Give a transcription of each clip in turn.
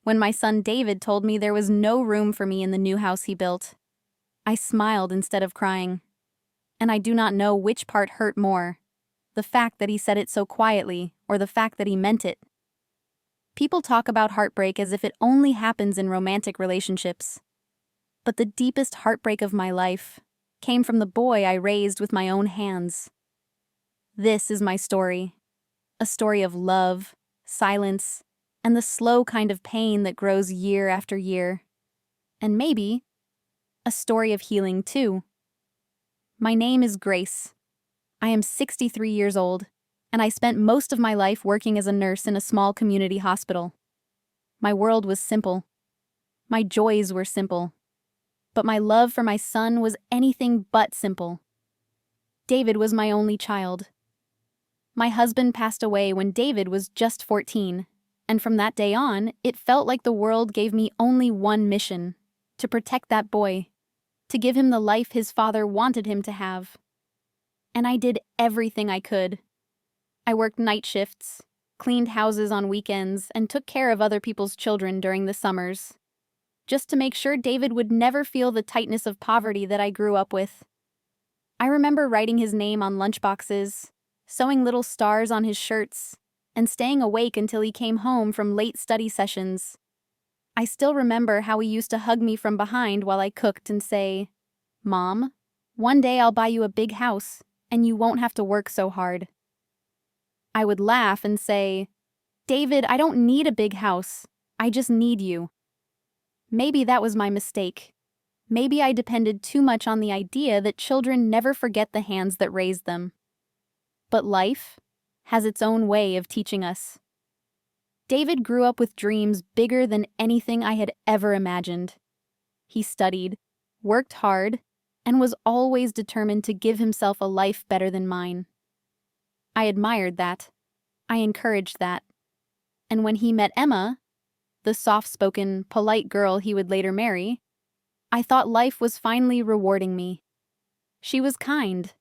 when my son David told me there was no room for me in the new house he built. I smiled instead of crying. And I do not know which part hurt more, the fact that he said it so quietly or the fact that he meant it. People talk about heartbreak as if it only happens in romantic relationships. But the deepest heartbreak of my life came from the boy I raised with my own hands. This is my story. A story of love, silence, and the slow kind of pain that grows year after year. And maybe a story of healing too. My name is Grace. I am 63 years old, and I spent most of my life working as a nurse in a small community hospital. My world was simple. My joys were simple. But my love for my son was anything but simple. David was my only child. My husband passed away when David was just 14, and from that day on, it felt like the world gave me only one mission: to protect that boy, to give him the life his father wanted him to have. And I did everything I could. I worked night shifts, cleaned houses on weekends, and took care of other people's children during the summers, just to make sure David would never feel the tightness of poverty that I grew up with. I remember writing his name on lunchboxes, sewing little stars on his shirts, and staying awake until he came home from late study sessions. I still remember how he used to hug me from behind while I cooked and say, "Mom, one day I'll buy you a big house, and you won't have to work so hard." I would laugh and say, "David, I don't need a big house. I just need you." Maybe that was my mistake. Maybe I depended too much on the idea that children never forget the hands that raised them. But life has its own way of teaching us. David grew up with dreams bigger than anything I had ever imagined. He studied, worked hard, and was always determined to give himself a life better than mine. I admired that. I encouraged that. And when he met Emma, the soft-spoken, polite girl he would later marry, I thought life was finally rewarding me. She was kind.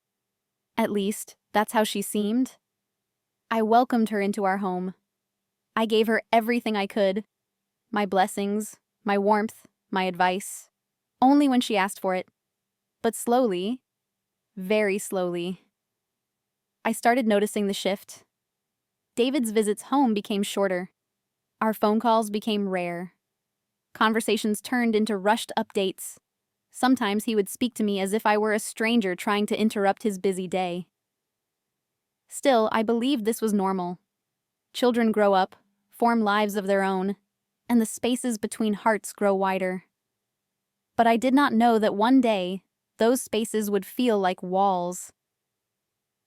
At least, that's how she seemed. I welcomed her into our home. I gave her everything I could. My blessings, my warmth, my advice. Only when she asked for it. But slowly, very slowly, I started noticing the shift. David's visits home became shorter. Our phone calls became rare. Conversations turned into rushed updates. Sometimes he would speak to me as if I were a stranger trying to interrupt his busy day. Still, I believed this was normal. Children grow up, form lives of their own, and the spaces between hearts grow wider. But I did not know that one day, those spaces would feel like walls.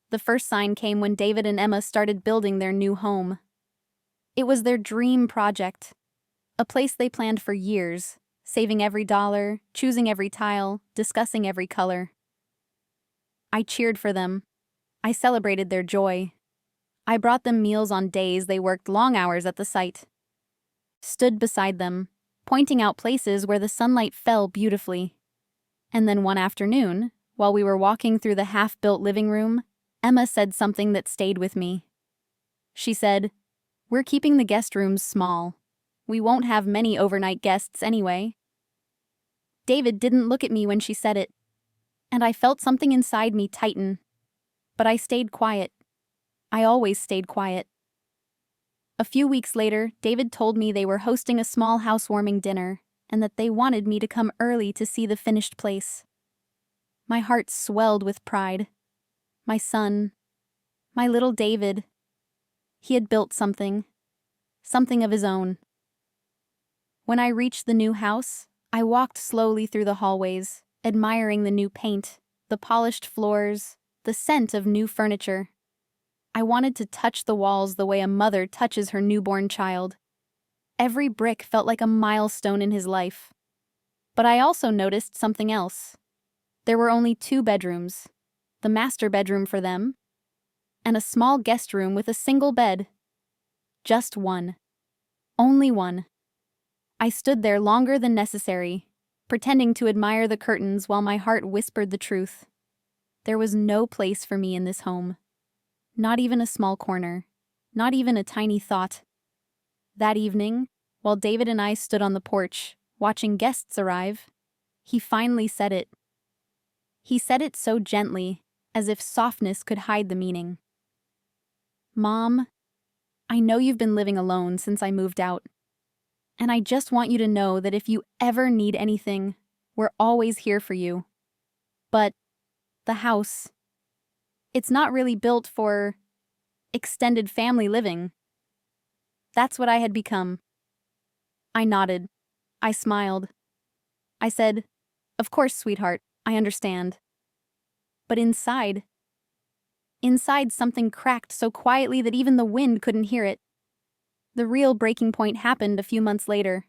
The first sign came when David and Emma started building their new home. It was their dream project, a place they planned for years, saving every dollar, choosing every tile, discussing every color. I cheered for them. I celebrated their joy. I brought them meals on days they worked long hours at the site. Stood beside them, pointing out places where the sunlight fell beautifully. And then one afternoon, while we were walking through the half-built living room, Emma said something that stayed with me. She said, "We're keeping the guest rooms small. We won't have many overnight guests anyway." David didn't look at me when she said it, and I felt something inside me tighten. But I stayed quiet. I always stayed quiet. A few weeks later, David told me they were hosting a small housewarming dinner and that they wanted me to come early to see the finished place. My heart swelled with pride. My son, my little David. He had built something of his own. When I reached the new house, I walked slowly through the hallways, admiring the new paint, the polished floors, the scent of new furniture. I wanted to touch the walls the way a mother touches her newborn child. Every brick felt like a milestone in his life. But I also noticed something else. There were only 2 bedrooms, the master bedroom for them, and a small guest room with a single bed. Just one. Only one. I stood there longer than necessary, pretending to admire the curtains while my heart whispered the truth. There was no place for me in this home. Not even a small corner. Not even a tiny thought. That evening, While David and I stood on the porch, watching guests arrive, he finally said it. He said it so gently, as if softness could hide the meaning. Mom, I know you've been living alone since I moved out. And I just want you to know that if you ever need anything, we're always here for you. But the house, it's not really built for extended family living. That's what I had become. I nodded. I smiled. I said, "Of course, sweetheart, I understand." But inside something cracked so quietly that even the wind couldn't hear it. The real breaking point happened a few months later.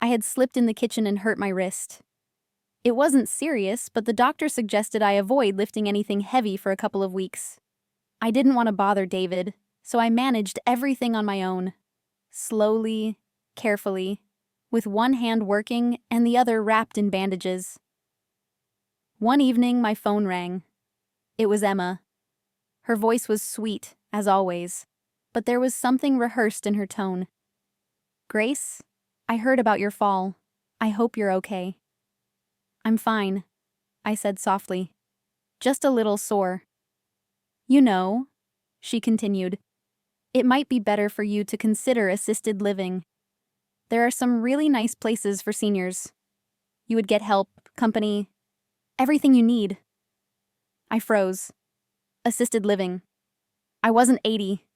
I had slipped in the kitchen and hurt my wrist. It wasn't serious, but the doctor suggested I avoid lifting anything heavy for a couple of weeks. I didn't want to bother David, so I managed everything on my own. Slowly, carefully, with one hand working and the other wrapped in bandages. One evening, my phone rang. It was Emma. Her voice was sweet, as always, but there was something rehearsed in her tone. "Grace, I heard about your fall. I hope you're okay." "I'm fine," I said softly. "Just a little sore." "You know," she continued, "it might be better for you to consider assisted living. There are some really nice places for seniors. You would get help, company, everything you need." I froze. Assisted living. I wasn't 80.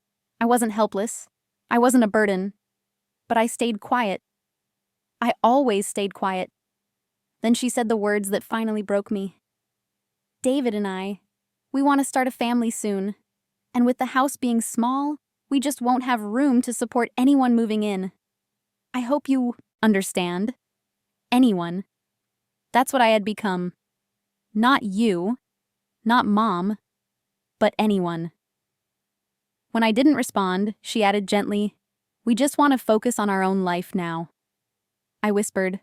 I wasn't helpless. I wasn't a burden. But I stayed quiet. I always stayed quiet. Then she said the words that finally broke me. "David and I, we want to start a family soon. And with the house being small, we just won't have room to support anyone moving in. I hope you understand." Anyone. That's what I had become. Not you. Not Mom. But anyone. When I didn't respond, she added gently, "We just want to focus on our own life now." I whispered,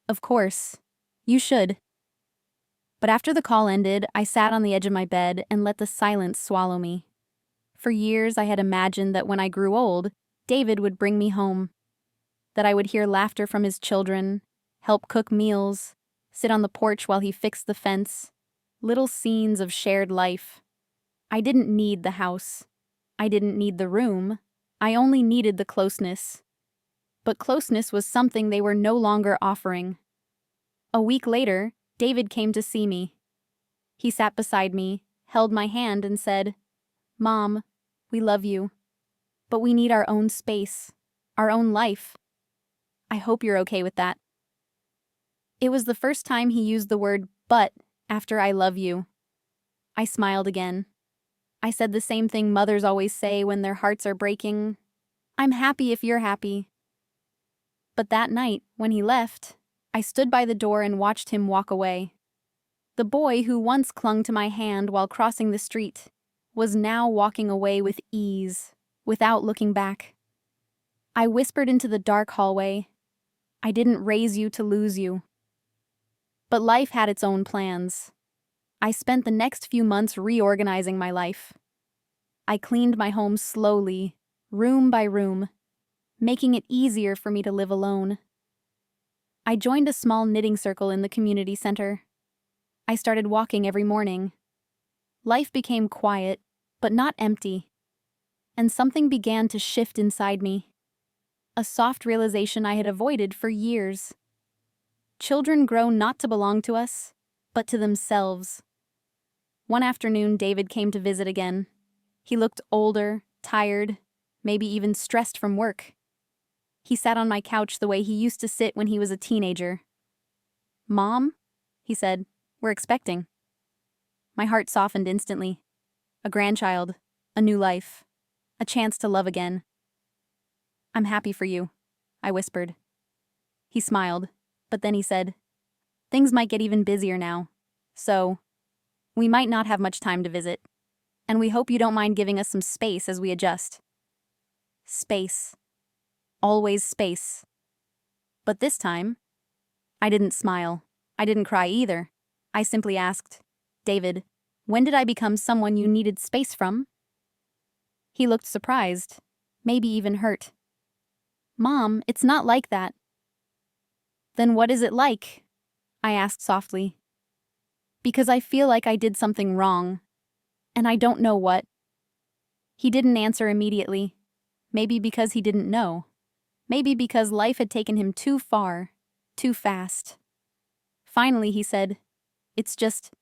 "Of course. You should." But after the call ended, I sat on the edge of my bed and let the silence swallow me. For years, I had imagined that when I grew old, David would bring me home. That I would hear laughter from his children, help cook meals, sit on the porch while he fixed the fence. Little scenes of shared life. I didn't need the house. I didn't need the room. I only needed the closeness. But closeness was something they were no longer offering. A week later, David came to see me. He sat beside me, held my hand, and said, "Mom, we love you. But we need our own space, our own life. I hope you're okay with that." It was the first time he used the word "but" after "I love you." I smiled again. I said the same thing mothers always say when their hearts are breaking. "I'm happy if you're happy." But that night, when he left, I stood by the door and watched him walk away. The boy who once clung to my hand while crossing the street was now walking away with ease, without looking back. I whispered into the dark hallway, "I didn't raise you to lose you." But life had its own plans. I spent the next few months reorganizing my life. I cleaned my home slowly, room by room, making it easier for me to live alone. I joined a small knitting circle in the community center. I started walking every morning. Life became quiet, but not empty. And something began to shift inside me. A soft realization I had avoided for years. Children grow not to belong to us, but to themselves. One afternoon, David came to visit again. He looked older, tired, maybe even stressed from work. He sat on my couch the way he used to sit when he was a teenager. "Mom," he said, "we're expecting." My heart softened instantly. A grandchild, a new life, a chance to love again. "I'm happy for you," I whispered. He smiled, but then he said, "Things might get even busier now, so we might not have much time to visit, and we hope you don't mind giving us some space as we adjust." Space. Always space. But this time, I didn't smile. I didn't cry either. I simply asked, "David, when did I become someone you needed space from?" He looked surprised, maybe even hurt. Mom, it's not like that. Then what is it like? I asked softly. Because I feel like I did something wrong, and I don't know what. He didn't answer immediately. Maybe because he didn't know. Maybe because life had taken him too far, too fast. Finally, he said, "It's just,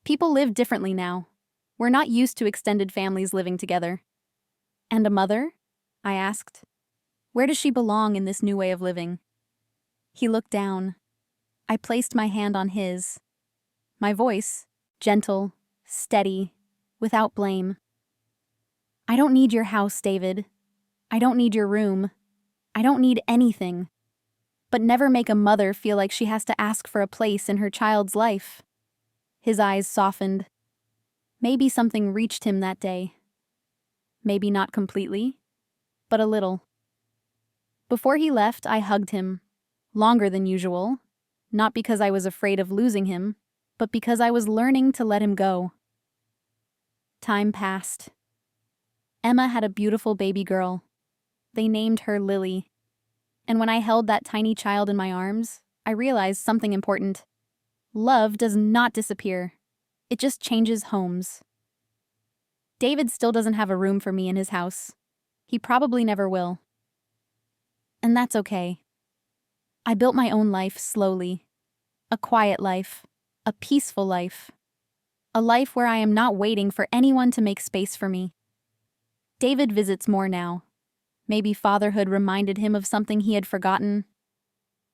people live differently now. We're not used to extended families living together." "And a mother?" I asked. "Where does she belong in this new way of living?" He looked down. I placed my hand on his. My voice, gentle, steady, without blame. "I don't need your house, David. I don't need your room. I don't need anything. But never make a mother feel like she has to ask for a place in her child's life." His eyes softened. Maybe something reached him that day. Maybe not completely, but a little. Before he left, I hugged him, longer than usual, not because I was afraid of losing him, but because I was learning to let him go. Time passed. Emma had a beautiful baby girl. They named her Lily. And when I held that tiny child in my arms, I realized something important. Love does not disappear. It just changes homes. David still doesn't have a room for me in his house. He probably never will. And that's okay. I built my own life slowly. A quiet life. A peaceful life. A life where I am not waiting for anyone to make space for me. David visits more now. Maybe fatherhood reminded him of something he had forgotten.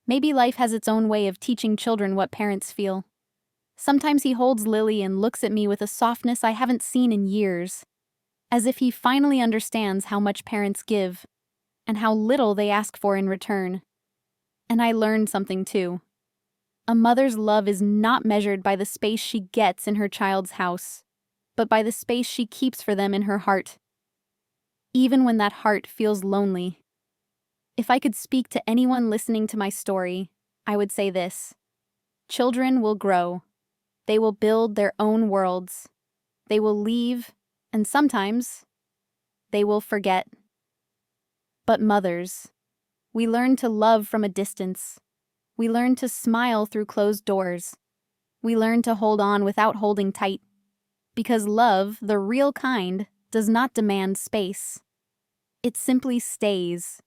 Maybe life has its own way of teaching children what parents feel. Sometimes he holds Lily and looks at me with a softness I haven't seen in years, as if he finally understands how much parents give, and how little they ask for in return. And I learned something too. A mother's love is not measured by the space she gets in her child's house, but by the space she keeps for them in her heart. Even when that heart feels lonely. If I could speak to anyone listening to my story, I would say this. Children will grow. They will build their own worlds. They will leave, and sometimes, they will forget. But mothers, we learn to love from a distance. We learn to smile through closed doors. We learn to hold on without holding tight. Because love, the real kind, does not demand space. It simply stays.